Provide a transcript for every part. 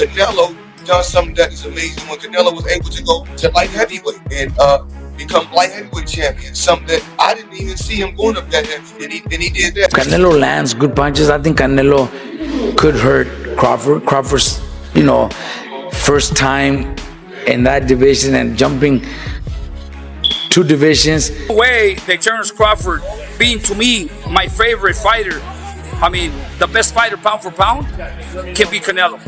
Canelo done something that is amazing when Canelo was able to go to light heavyweight and become light heavyweight champion. Something that I didn't even see him going up that heavy, and he did that. Canelo lands good punches. I think Canelo could hurt Crawford. Crawford's, first time in that division and jumping two divisions. The way that Terence Crawford being, to me, my favorite fighter, the best fighter pound for pound, can be Canelo.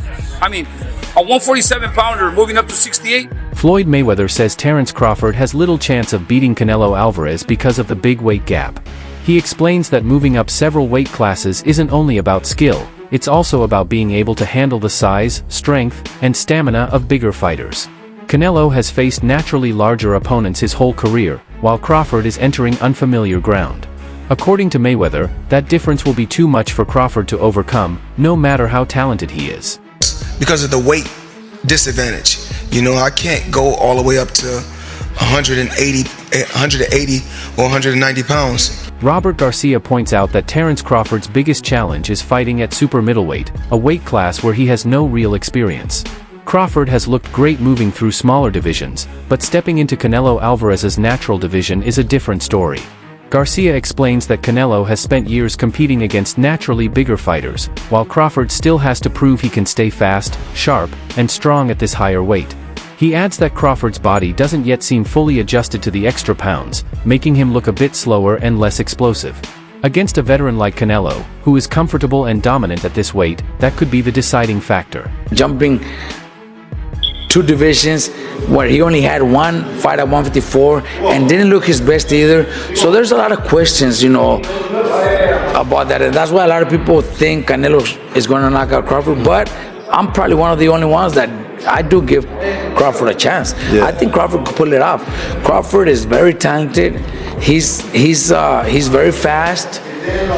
A 147 pounder moving up to 68. Floyd Mayweather says Terence Crawford has little chance of beating Canelo Álvarez because of the big weight gap. He explains that moving up several weight classes isn't only about skill, it's also about being able to handle the size, strength, and stamina of bigger fighters. Canelo has faced naturally larger opponents his whole career, while Crawford is entering unfamiliar ground. According to Mayweather, that difference will be too much for Crawford to overcome, no matter how talented he is. Because of the weight disadvantage. I can't go all the way up to 180 or 190 pounds. Robert Garcia points out that Terence Crawford's biggest challenge is fighting at super middleweight, a weight class where he has no real experience. Crawford has looked great moving through smaller divisions, but stepping into Canelo Álvarez's natural division is a different story. Garcia explains that Canelo has spent years competing against naturally bigger fighters, while Crawford still has to prove he can stay fast, sharp, and strong at this higher weight. He adds that Crawford's body doesn't yet seem fully adjusted to the extra pounds, making him look a bit slower and less explosive. Against a veteran like Canelo, who is comfortable and dominant at this weight, that could be the deciding factor. Jumping two divisions where he only had one fight at 154 and didn't look his best either. So there's a lot of questions, about that. And that's why a lot of people think Canelo is going to knock out Crawford. But I'm probably one of the only ones that I do give Crawford a chance. Yeah. I think Crawford could pull it off. Crawford is very talented. He's very fast.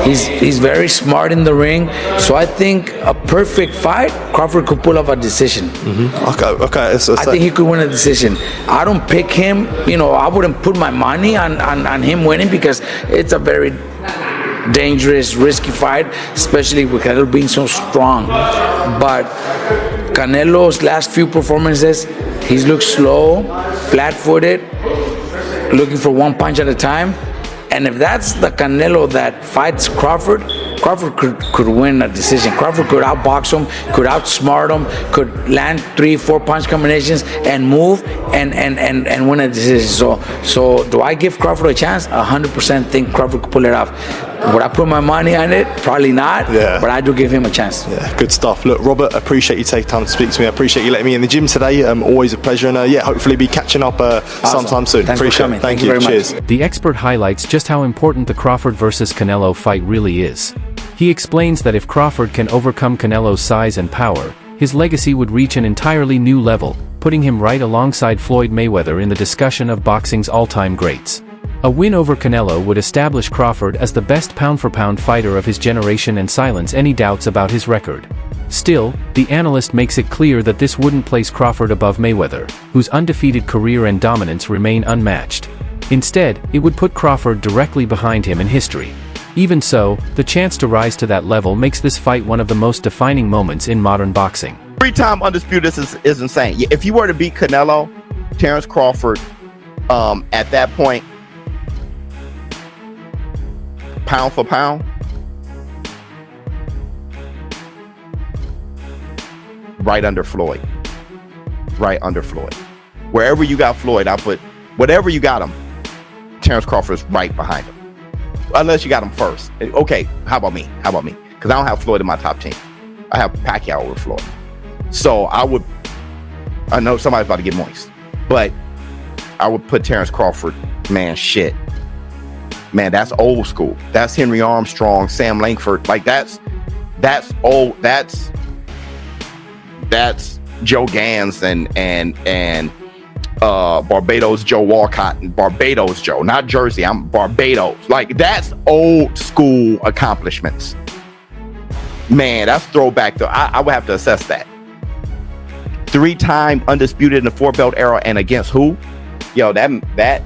He's very smart in the ring. So I think a perfect fight, Crawford could pull off a decision. Mm-hmm. Okay. I think he could win a decision. I don't pick him. I wouldn't put my money on him winning because it's a very dangerous, risky fight, especially with Canelo being so strong. But Canelo's last few performances, he's looked slow, flat-footed, looking for one punch at a time. And if that's the Canelo that fights Crawford, Crawford could win a decision. Crawford could outbox him, could outsmart him, could land 3-4 punch combinations and move and win a decision. So do I give Crawford a chance? 100% think Crawford could pull it off. Would I put my money on it? Probably not, but I do give him a chance. Yeah, good stuff. Look, Robert, appreciate you taking time to speak to me. I appreciate you letting me in the gym today. Always a pleasure. And hopefully be catching up sometime soon. Thanks appreciate for coming. it. Thank you very Cheers. much. The expert highlights just how important the Crawford versus Canelo fight really is. He explains that if Crawford can overcome Canelo's size and power, his legacy would reach an entirely new level, putting him right alongside Floyd Mayweather in the discussion of boxing's all-time greats. A win over Canelo would establish Crawford as the best pound-for-pound fighter of his generation and silence any doubts about his record. Still, the analyst makes it clear that this wouldn't place Crawford above Mayweather, whose undefeated career and dominance remain unmatched. Instead, it would put Crawford directly behind him in history. Even so, the chance to rise to that level makes this fight one of the most defining moments in modern boxing. 3-time undisputed is insane. If you were to beat Canelo, Terence Crawford, at that point, pound for pound, right under Floyd. Wherever you got Floyd, whatever you got him, Terence Crawford is right behind him. Unless you got him first. Okay, how about me? Because I don't have Floyd in my top 10. I have Pacquiao over Floyd. So I know somebody's about to get moist, but I would put Terence Crawford, man, that's old school. That's Henry Armstrong, Sam Langford. Like that's old. That's Joe Gans and Barbados Joe Walcott and Barbados Joe, not Jersey. I'm Barbados. Like that's old school accomplishments. Man, that's throwback. I would have to assess that. 3-time undisputed in the 4-belt era, and against who? Yo, that.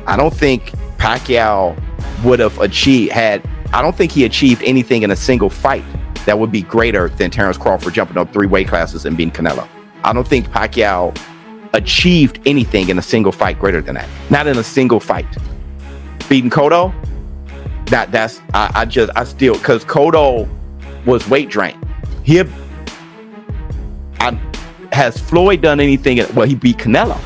I don't think Pacquiao would have I don't think he achieved anything in a single fight that would be greater than Terence Crawford jumping up 3 weight classes and beating Canelo. I don't think Pacquiao achieved anything in a single fight greater than that. Not in a single fight. Beating Cotto, I still, because Cotto was weight drained. Has Floyd done anything? Well, he beat Canelo.